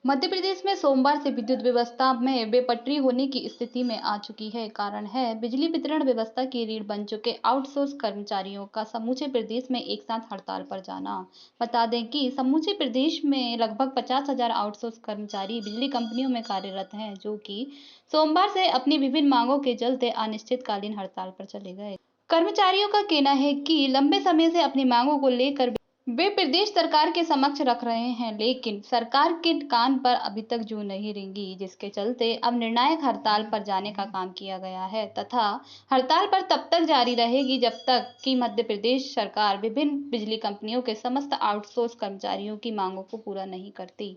मध्य प्रदेश में सोमवार से विद्युत व्यवस्था में बेपटरी होने की स्थिति में आ चुकी है। कारण है बिजली वितरण व्यवस्था की रीढ़ बन चुके आउटसोर्स कर्मचारियों का समूचे प्रदेश में एक साथ हड़ताल पर जाना। बता दें कि समूचे प्रदेश में लगभग 50,000 आउटसोर्स कर्मचारी बिजली कंपनियों में कार्यरत हैं, जो कि सोमवार से अपनी विभिन्न मांगों के चलते अनिश्चितकालीन हड़ताल पर चले गए। कर्मचारियों का कहना है कि लंबे समय से अपनी मांगों को लेकर वे प्रदेश सरकार के समक्ष रख रहे हैं, लेकिन सरकार के कान पर अभी तक जू नहीं रेंगी, जिसके चलते अब निर्णायक हड़ताल पर जाने का काम किया गया है तथा हड़ताल पर तब तक जारी रहेगी जब तक कि मध्य प्रदेश सरकार विभिन्न बिजली कंपनियों के समस्त आउटसोर्स कर्मचारियों की मांगों को पूरा नहीं करती।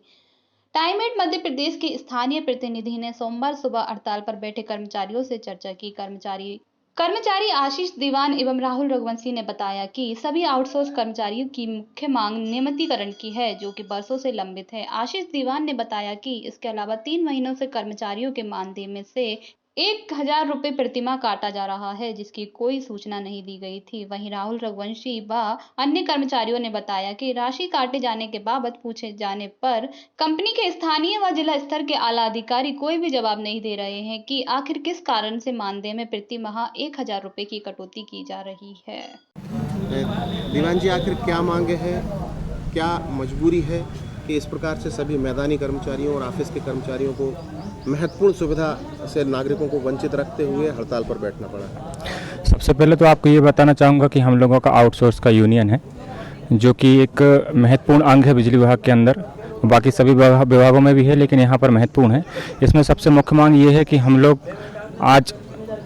टाइम एट मध्य प्रदेश के स्थानीय प्रतिनिधि ने सोमवार सुबह हड़ताल पर बैठे कर्मचारियों से चर्चा की। कर्मचारी आशीष दीवान एवं राहुल रघुवंशी ने बताया कि सभी आउटसोर्स कर्मचारियों की मुख्य मांग नियमितीकरण की है, जो कि बरसों से लंबित है। आशीष दीवान ने बताया कि इसके अलावा 3 महीनों से कर्मचारियों के मानदेय में से 1,000 रुपये प्रतिमाह काटा जा रहा है, जिसकी कोई सूचना नहीं दी गई थी। वहीं राहुल रघुवंशी व अन्य कर्मचारियों ने बताया कि राशि काटे जाने के बाबत पूछे जाने पर कंपनी के स्थानीय व जिला स्तर के आला अधिकारी कोई भी जवाब नहीं दे रहे हैं कि आखिर किस कारण से मानदेय में प्रति माह 1,000 रुपये की कटौती की जा रही है। दीवान जी, आखिर क्या मांगे हैं, क्या मजबूरी है कि इस प्रकार से सभी मैदानी कर्मचारियों और ऑफिस के कर्मचारियों को महत्वपूर्ण सुविधा से नागरिकों को वंचित रखते हुए हड़ताल पर बैठना पड़ा? सबसे पहले तो आपको ये बताना चाहूँगा कि हम लोगों का आउटसोर्स का यूनियन है, जो कि एक महत्वपूर्ण अंग है बिजली विभाग के अंदर। बाकी सभी विभागों में भी है, लेकिन यहाँ पर महत्वपूर्ण है। इसमें सबसे मुख्य मांग ये है कि हम लोग आज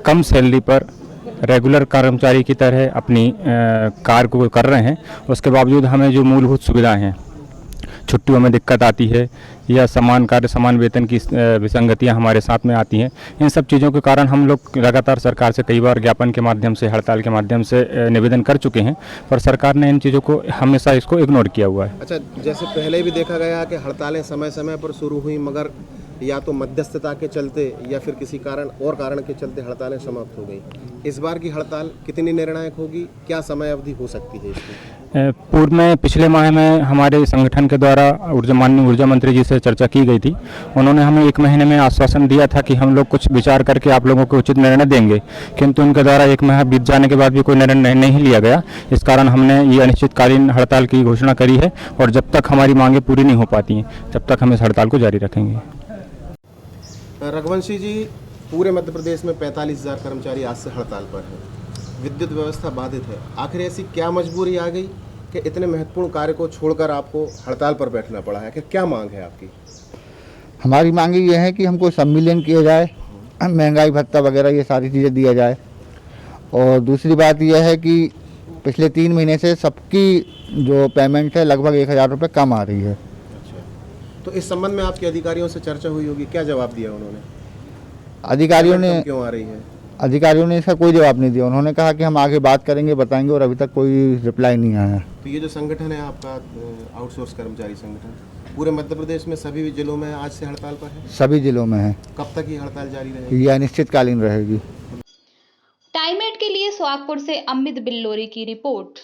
कम सैलरी पर रेगुलर कर्मचारी की तरह अपनी कार्य को कर रहे हैं। उसके बावजूद हमें जो मूलभूत सुविधाएं हैं, छुट्टियों में दिक्कत आती है या समान कार्य समान वेतन की विसंगतियां हमारे साथ में आती हैं, इन सब चीज़ों के कारण हम लोग लगातार सरकार से कई बार ज्ञापन के माध्यम से, हड़ताल के माध्यम से निवेदन कर चुके हैं, पर सरकार ने इन चीज़ों को हमेशा इसको इग्नोर किया हुआ है। अच्छा, जैसे पहले भी देखा गया कि हड़तालें समय समय पर शुरू हुई, मगर या तो मध्यस्थता के चलते या फिर किसी कारण के चलते हड़तालें समाप्त हो गई। इस बार की हड़ताल कितनी निर्णायक होगी, क्या समय अवधि हो सकती है इसकी? पूर्व में पिछले माह में हमारे संगठन के द्वारा माननीय ऊर्जा मंत्री जी से चर्चा की गई थी। उन्होंने हमें 1 महीने में आश्वासन दिया था कि हम लोग कुछ विचार करके आप लोगों को उचित निर्णय देंगे, किंतु उनके द्वारा 1 माह बीत जाने के बाद भी कोई निर्णय नहीं लिया गया। इस कारण हमने ये अनिश्चितकालीन हड़ताल की घोषणा करी है और जब तक हमारी मांगें पूरी नहीं हो पाती हैं तब तक हम इस हड़ताल को जारी रखेंगे। रघुवंशी जी, पूरे मध्य प्रदेश में 45,000 कर्मचारी आज से हड़ताल पर हैं। विद्युत व्यवस्था बाधित है। आखिर ऐसी क्या मजबूरी आ गई कि इतने महत्वपूर्ण कार्य को छोड़कर आपको हड़ताल पर बैठना पड़ा है? कि क्या मांग है आपकी? हमारी मांग ये है कि हमको सम्मिलन किया जाए, महंगाई भत्ता वगैरह ये सारी चीज़ें दिया जाए। और दूसरी बात यह है कि पिछले 3 महीने से सबकी जो पेमेंट है लगभग 1,000 रुपये कम आ रही है। तो इस संबंध में आपके अधिकारियों से चर्चा हुई होगी, क्या जवाब दिया उन्होंने? क्यों आ रही है? अधिकारियों ने इसका कोई जवाब नहीं दिया। उन्होंने कहा कि हम आगे बात करेंगे, बताएंगे, और अभी तक कोई रिप्लाई नहीं आया। तो ये जो संगठन है आपका आउटसोर्स कर्मचारी संगठन, पूरे मध्य प्रदेश में सभी जिलों में आज से हड़ताल पर है? सभी जिलों में है। कब तक ये हड़ताल जारी रहेगी? ये अनिश्चितकालीन रहेगी। टाइम एट के लिए सोहागपुर से अमित बिल्लोरी की रिपोर्ट।